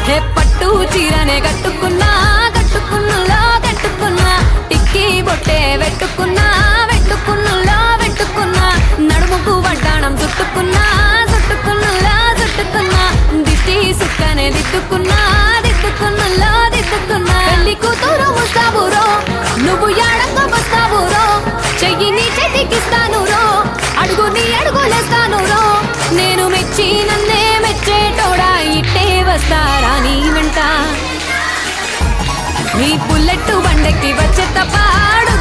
హే పట్టు చీరనే కట్టుకున్నా కట్టుకున్నులో కట్టుకున్నా టిక్కీ బొట్టే వెట్టుకున్నా వెట్టుకున్నులో వెట్టుకున్నా నడుముకు వడ్డాణం చుట్టుకున్నా చుట్టుకున్నులో చుట్టుకున్నా దిష్టి సుక్కనే దిద్దుకున్నా దిద్దుకున్నులో దిద్దుకున్నా పెళ్లి కూతురు ముస్తాబురో నువ్వు యాడంగా వస్తావురో చెయ్యి నీ చేతికిస్తాను రో అడుగు నీ అడుగులేస్తాను రో నేను మెచ్చి నన్నే మెచ్చేటోడా ఇట్టే వస్తారా నీ వెంట నీ బుల్లెట్టు బండెక్కి వచ్చే తప్ప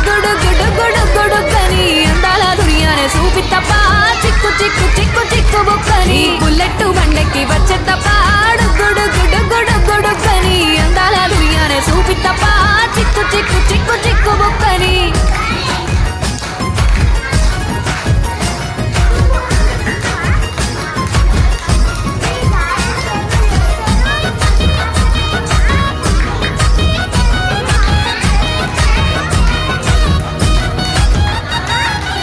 గుడుగుడుగుడుగుడుగుడుగని అందాల దునియానే చూపి తప్ప చిక్కు చిక్కు చిక్కు చిక్కు బుక్కని బుల్లెట్టు బండెక్కి వచ్చే తప్ప గుడుగుడుగుడుగుడుగని అందాల దునియానే చూపి తప్ప చిక్కు చిక్కు చిక్కు చిక్కు బుక్కని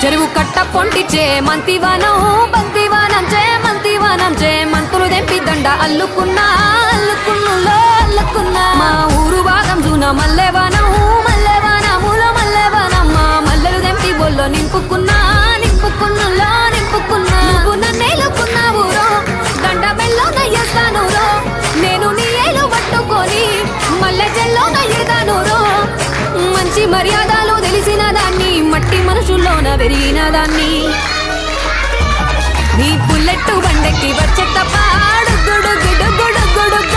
చెరువు కట్ట పొంటిచే మంతివానం బంతివానం చే మంతివానం చే మంతులు దెంపి దండ అల్లుకున్నా అల్లుకున్నులో అల్లుకున్నా మా ఊరు భాగం జూన మల్లెవానం మల్లెవానములో మల్లెవానం మా మల్లెలు దెంపి బొల్లో నింపుకున్నా నింపుకున్నులో నింపుకున్నా నువ్వు నన్నేలుకున్నావు రో దండ మెల్లో నయ్యేస్తాను రో నేను నీ ఏలు పట్టుకొని మల్లె చెల్లో నయ్యేదాను రో మంచి మర్యాదలు తెలిసిన దాన్ని మట్టి మనుషుల్లోన పెరిగిన దాన్ని నీ బుల్లెట్టు బండెక్కి వచ్చే తప్ప గుడుగుడుగుడుగుడుగుడుగ